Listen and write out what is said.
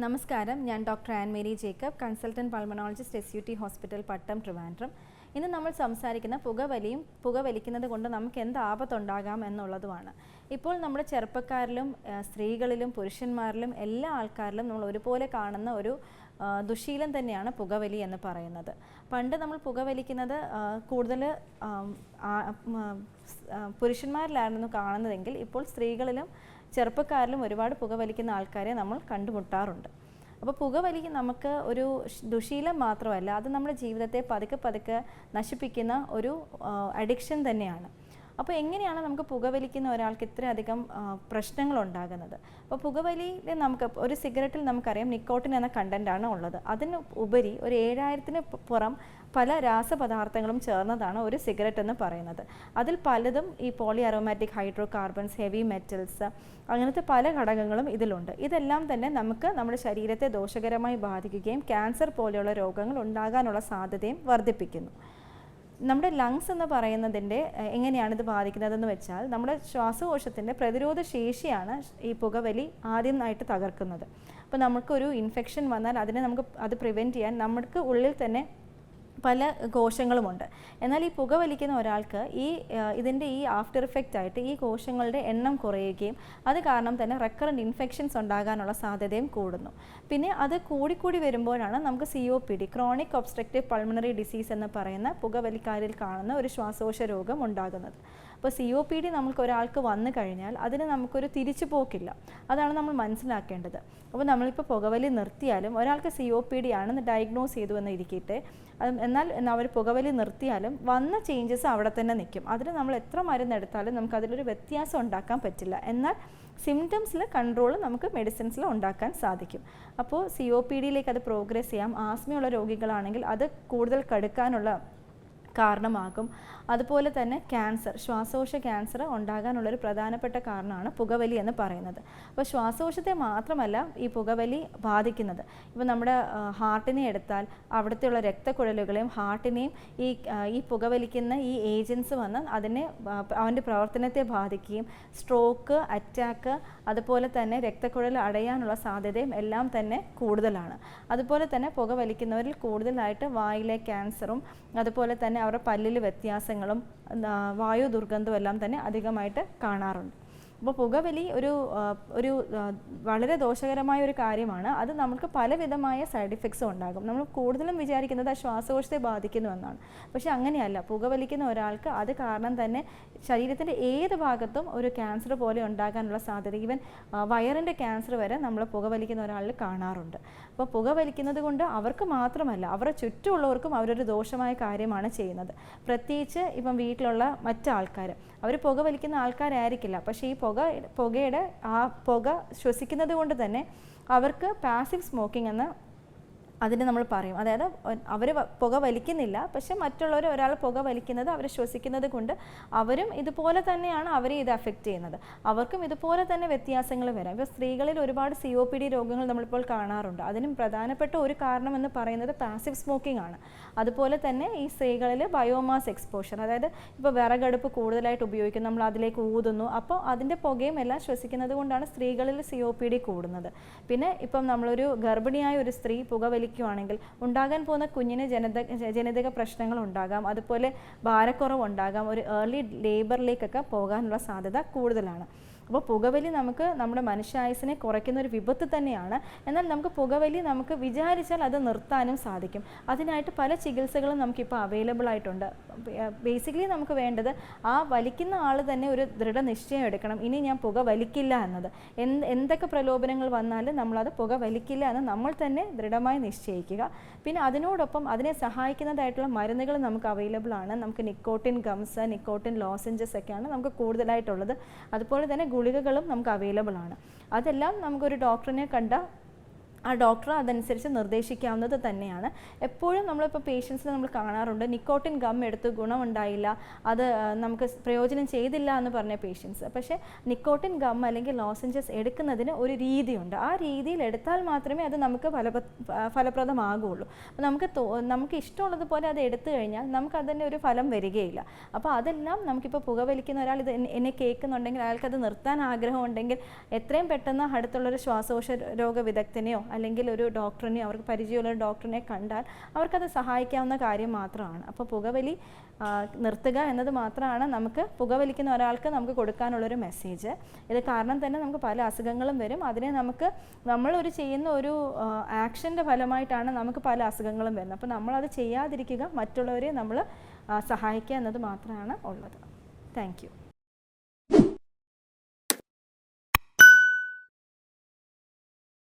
നമസ്കാരം, ഞാൻ doctor Ann Mary Jacob, consultant pulmonologist SUT hospital Pattom Trivandrum. ഇന്ന് നമ്മൾ സംസാരിക്കുന്ന പുകവലിക്കുന്നത് കൊണ്ട് നമുക്ക് എന്ത് ആപത്തുണ്ടാകാം എന്നുള്ളതുമാണ്. ഇപ്പോൾ നമ്മുടെ ചെറുപ്പക്കാരിലും സ്ത്രീകളിലും പുരുഷന്മാരിലും എല്ലാ ആൾക്കാരിലും നമ്മൾ ഒരുപോലെ കാണുന്ന ഒരു ദുശീലം തന്നെയാണ് പുകവലി എന്ന് പറയുന്നത്. പണ്ട് നമ്മൾ പുകവലിക്കുന്നത് കൂടുതൽ പുരുഷന്മാരിലായിരുന്നു കാണുന്നതെങ്കിൽ ഇപ്പോൾ സ്ത്രീകളിലും ചെറുപ്പക്കാരിലും ഒരുപാട് പുകവലിക്കുന്ന ആൾക്കാരെ നമ്മൾ കണ്ടുമുട്ടാറുണ്ട്. അപ്പോൾ പുകവലി നമുക്ക് ഒരു ദുശീലം മാത്രമല്ല, അത് നമ്മുടെ ജീവിതത്തെ പതുക്കെ നശിപ്പിക്കുന്ന ഒരു അഡിക്ഷൻ തന്നെയാണ്. അപ്പോൾ എങ്ങനെയാണ് നമുക്ക് പുകവലിക്കുന്ന ഒരാൾക്ക് ഇത്രയധികം പ്രശ്നങ്ങൾ ഉണ്ടാകുന്നത്? അപ്പോൾ പുകവലിയിൽ നമുക്ക് ഒരു സിഗരറ്റിൽ നമുക്കറിയാം നിക്കോട്ടിൻ എന്ന കണ്ടൻ്റാണ് ഉള്ളത്. അതിന് ഉപരി ഒരു 7000-ന് പുറം പല രാസപദാർത്ഥങ്ങളും ചേർന്നതാണ് ഒരു സിഗരറ്റ് എന്ന് പറയുന്നത്. അതിൽ പലതും ഈ poly aromatic hydrocarbons, heavy metals, അങ്ങനത്തെ പല ഘടകങ്ങളും ഇതിലുണ്ട്. ഇതെല്ലാം തന്നെ നമുക്ക് നമ്മുടെ ശരീരത്തെ ദോഷകരമായി ബാധിക്കുകയും ക്യാൻസർ പോലെയുള്ള രോഗങ്ങൾ ഉണ്ടാകാനുള്ള സാധ്യതയും വർദ്ധിപ്പിക്കുന്നു. നമ്മുടെ ലങ്സ് എന്ന് പറയുന്നതിൻ്റെ എങ്ങനെയാണിത് ബാധിക്കുന്നതെന്ന് വെച്ചാൽ, നമ്മുടെ ശ്വാസകോശത്തിൻ്റെ പ്രതിരോധ ശേഷിയാണ് ഈ പുകവലി ആദ്യമായിട്ട് തകർക്കുന്നത്. അപ്പോൾ നമുക്കൊരു ഇൻഫെക്ഷൻ വന്നാൽ അത് പ്രിവെൻറ്റ് ചെയ്യാൻ നമുക്ക് ഉള്ളിൽ തന്നെ പല കോശങ്ങളുമുണ്ട്. എന്നാൽ ഈ പുകവലിക്കുന്ന ഒരാൾക്ക് ഇതിൻ്റെ ആഫ്റ്റർ ഇഫക്റ്റ് ആയിട്ട് ഈ കോശങ്ങളുടെ എണ്ണം കുറയുകയും അത് കാരണം തന്നെ റെക്കറൻറ്റ് ഇൻഫെക്ഷൻസ് ഉണ്ടാകാനുള്ള സാധ്യതയും കൂടുന്നു. പിന്നെ അത് കൂടിക്കൂടി വരുമ്പോഴാണ് നമുക്ക് COPD, chronic obstructive pulmonary disease എന്ന് പറയുന്ന പുകവലിക്കാരിൽ കാണുന്ന ഒരു ശ്വാസകോശ രോഗം ഉണ്ടാകുന്നത്. അപ്പോൾ COPD നമുക്ക് ഒരാൾക്ക് വന്നു കഴിഞ്ഞാൽ അതിന് നമുക്കൊരു തിരിച്ചുപോക്കില്ല. അതാണ് നമ്മൾ മനസ്സിലാക്കേണ്ടത്. അപ്പോൾ നമ്മളിപ്പോൾ പുകവലി നിർത്തിയാലും ഒരാൾക്ക് COPD ആണെന്ന് ഡയഗ്നോസ് ചെയ്തു എന്ന് ഇരിക്കട്ടെ, എന്നാൽ അവർ പുകവലി നിർത്തിയാലും വന്ന ചേഞ്ചസ് അവിടെ തന്നെ നിൽക്കും. അതിന് നമ്മൾ എത്ര മരുന്നെടുത്താലും നമുക്ക് അതിലൊരു വ്യത്യാസം ഉണ്ടാക്കാൻ പറ്റില്ല. എന്നാൽ സിംറ്റംസിൽ കൺട്രോൾ നമുക്ക് മെഡിസിൻസിൽ ഉണ്ടാക്കാൻ സാധിക്കും. അപ്പോൾ COPDയിലേക്ക് അത് പ്രോഗ്രസ് ചെയ്യാം. ആസ്മയുള്ള രോഗികളാണെങ്കിൽ അത് കൂടുതൽ കടുക്കാനുള്ള കാരണമാകും. അതുപോലെ തന്നെ ക്യാൻസർ, ശ്വാസകോശ ക്യാൻസർ ഉണ്ടാകാനുള്ളൊരു പ്രധാനപ്പെട്ട കാരണമാണ് പുകവലി എന്ന് പറയുന്നത്. അപ്പോൾ ശ്വാസകോശത്തെ മാത്രമല്ല ഈ പുകവലി ബാധിക്കുന്നത്. ഇപ്പോൾ നമ്മുടെ ഹാർട്ടിനെ എടുത്താൽ അവിടുത്തെയുള്ള രക്തക്കുഴലുകളെയും ഹാർട്ടിനെയും ഈ പുകവലിക്കുന്ന ഈ ഏജൻസ് വന്ന് അവൻ്റെ പ്രവർത്തനത്തെ ബാധിക്കുകയും സ്ട്രോക്ക്, അറ്റാക്ക്, അതുപോലെ തന്നെ രക്തക്കുഴൽ അടയാനുള്ള സാധ്യതയും എല്ലാം തന്നെ കൂടുതലാണ്. അതുപോലെ തന്നെ പുകവലിക്കുന്നവരിൽ കൂടുതലായിട്ട് വായിലെ ക്യാൻസറും അതുപോലെ തന്നെ അവരുടെ പല്ലിൽ വ്യത്യാസങ്ങളും വായു ദുർഗന്ധവും എല്ലാം തന്നെ അധികമായിട്ട് കാണാറുണ്ട്. അപ്പോൾ പുകവലി ഒരു വളരെ ദോഷകരമായ ഒരു കാര്യമാണ്. അത് നമുക്ക് പലവിധമായ സൈഡ് ഇഫക്ട്സും ഉണ്ടാകും. നമ്മൾ കൂടുതലും വിചാരിക്കുന്നത് ശ്വാസകോശത്തെ ബാധിക്കുന്നുവെന്നാണ്. പക്ഷേ അങ്ങനെയല്ല. പുകവലിക്കുന്ന ഒരാൾക്ക് അത് കാരണം തന്നെ ശരീരത്തിൻ്റെ ഏത് ഭാഗത്തും ഒരു ക്യാൻസർ പോലെ ഉണ്ടാകാനുള്ള സാധ്യത, ഈവൻ വയറിൻ്റെ ക്യാൻസർ വരെ നമ്മൾ പുകവലിക്കുന്ന ഒരാളിൽ കാണാറുണ്ട്. അപ്പോൾ പുകവലിക്കുന്നത് കൊണ്ട് അവർക്ക് മാത്രമല്ല അവരുടെ ചുറ്റുമുള്ളവർക്കും അവരൊരു ദോഷമായ കാര്യമാണ് ചെയ്യുന്നത്. പ്രത്യേകിച്ച് ഇപ്പം വീട്ടിലുള്ള മറ്റാൾക്കാർ, അവർ പുകവലിക്കുന്ന ആൾക്കാരായിരിക്കില്ല, പക്ഷേ ഈ പുകയുടെ പുക ശ്വസിക്കുന്നത് കൊണ്ട് തന്നെ അവർക്ക് പാസീവ് സ്മോക്കിംഗ് എന്ന് അതിന് നമ്മൾ പറയും. അതായത് അവർ പുക വലിക്കുന്നില്ല, പക്ഷെ ഒരാൾ പുക വലിക്കുന്നത് അവർ ശ്വസിക്കുന്നത് കൊണ്ട് അവരും ഇതുപോലെ തന്നെയാണ് അവരെ ഇത് അഫക്റ്റ് ചെയ്യുന്നത്. അവർക്കും ഇതുപോലെ തന്നെ വ്യത്യാസങ്ങൾ വരാം. ഇപ്പോൾ സ്ത്രീകളിൽ ഒരുപാട് COPD രോഗങ്ങൾ നമ്മളിപ്പോൾ കാണാറുണ്ട്. അതിനും പ്രധാനപ്പെട്ട ഒരു കാരണം എന്ന് പറയുന്നത് പാസീവ് സ്മോക്കിംഗ് ആണ്. അതുപോലെ തന്നെ ഈ സ്ത്രീകളിൽ ബയോമാസ് എക്സ്പോഷർ, അതായത് ഇപ്പോൾ വിറകടുപ്പ് കൂടുതലായിട്ട് ഉപയോഗിക്കുന്നു, നമ്മൾ അതിലേക്ക് ഊതുന്നു, അപ്പോൾ അതിൻ്റെ പുകയും എല്ലാം ശ്വസിക്കുന്നത് കൊണ്ടാണ് സ്ത്രീകളിൽ COPD കൂടുന്നത്. പിന്നെ ഇപ്പം നമ്മളൊരു ഗർഭിണിയായ ഒരു സ്ത്രീ പുകവലിക്കുകയാണെങ്കിൽ ഉണ്ടാകാൻ പോകുന്ന കുഞ്ഞിന് ജനിതക പ്രശ്നങ്ങൾ ഉണ്ടാകാം, അതുപോലെ ഭാരക്കുറവ് ഉണ്ടാകാം, ഒരു ഏർലി ലേബറിലേക്കൊക്കെ പോകാനുള്ള സാധ്യത കൂടുതലാണ്. അപ്പോൾ പുകവലി നമുക്ക് നമ്മുടെ മനുഷ്യായുസ്സിനെ കുറയ്ക്കുന്ന ഒരു വിപത്ത് തന്നെയാണ്. എന്നാൽ നമുക്ക് പുകവലി നമുക്ക് വിചാരിച്ചാൽ അത് നിർത്താനും സാധിക്കും. അതിനായിട്ട് പല ചികിത്സകളും നമുക്കിപ്പോൾ അവൈലബിൾ ആയിട്ടുണ്ട്. ബേസിക്കലി നമുക്ക് വേണ്ടത് ആ വലിക്കുന്ന ആൾ തന്നെ ഒരു ദൃഢനിശ്ചയം എടുക്കണം. ഇനി ഞാൻ പുക വലിക്കില്ല എന്നത്. എന്തൊക്കെ പ്രലോഭനങ്ങൾ വന്നാലും നമ്മളത് പുക വലിക്കില്ല എന്ന് നമ്മൾ തന്നെ ദൃഢമായി നിശ്ചയിക്കുക. പിന്നെ അതിനോടൊപ്പം അതിനെ സഹായിക്കുന്നതായിട്ടുള്ള മരുന്നുകൾ നമുക്ക് അവൈലബിൾ ആണ്. നമുക്ക് നിക്കോട്ടിൻ ഗംസ്, നിക്കോട്ടിൻ ലോസഞ്ചസ് ഒക്കെയാണ് നമുക്ക് കൂടുതലായിട്ടുള്ളത്. അതുപോലെ തന്നെ ഗുളികകളും നമുക്ക് അവൈലബിൾ ആണ്. അതെല്ലാം നമുക്കൊരു ഡോക്ടറിനെ കണ്ട ആ ഡോക്ടർ അതനുസരിച്ച് നിർദ്ദേശിക്കാവുന്നത് തന്നെയാണ്. എപ്പോഴും നമ്മളിപ്പോൾ പേഷ്യൻസിനെ നമ്മൾ കാണാറുണ്ട്, നിക്കോട്ടിൻ ഗം എടുത്ത് ഗുണമുണ്ടായില്ല, അത് നമുക്ക് പ്രയോജനം ചെയ്തില്ല എന്ന് പറഞ്ഞ പേഷ്യൻസ്. പക്ഷേ നിക്കോട്ടിൻ ഗം അല്ലെങ്കിൽ ലോസഞ്ചസ് എടുക്കുന്നതിന് ഒരു രീതിയുണ്ട്. ആ രീതിയിൽ എടുത്താൽ മാത്രമേ അത് നമുക്ക് ഫലപ്രദമാകുള്ളൂ. നമുക്ക് ഇഷ്ടമുള്ളതുപോലെ അത് എടുത്തു കഴിഞ്ഞാൽ നമുക്കതിൻ്റെ ഒരു ഫലം വരികയില്ല. അപ്പോൾ അതെല്ലാം നമുക്കിപ്പോൾ പുകവലിക്കുന്ന ഒരാൾ ഇത് എന്നെ കേൾക്കുന്നുണ്ടെങ്കിൽ, അയാൾക്കത് നിർത്താൻ ആഗ്രഹമുണ്ടെങ്കിൽ എത്രയും പെട്ടെന്ന് അടുത്തുള്ളൊരു ശ്വാസകോശ രോഗ വിദഗ്ധനെയോ അല്ലെങ്കിൽ ഒരു ഡോക്ടറിനെ, അവർക്ക് പരിചയമുള്ള ഒരു ഡോക്ടറിനെ കണ്ടാൽ അവർക്കത് സഹായിക്കാവുന്ന കാര്യം മാത്രമാണ്. അപ്പോൾ പുകവലി നിർത്തുക എന്നത് മാത്രമാണ് നമുക്ക് പുകവലിക്കുന്ന ഒരാൾക്ക് നമുക്ക് കൊടുക്കാനുള്ളൊരു മെസ്സേജ്. ഇത് കാരണം തന്നെ നമുക്ക് പല അസുഖങ്ങളും വരും. അതിനെ നമ്മളൊരു ചെയ്യുന്ന ഒരു ആക്ഷൻ്റെ ഫലമായിട്ടാണ് നമുക്ക് പല അസുഖങ്ങളും വരുന്നത്. അപ്പോൾ നമ്മളത് ചെയ്യാതിരിക്കുക, മറ്റുള്ളവരെ നമ്മൾ സഹായിക്കുക എന്നത് മാത്രമാണ് ഉള്ളത്. Thank you.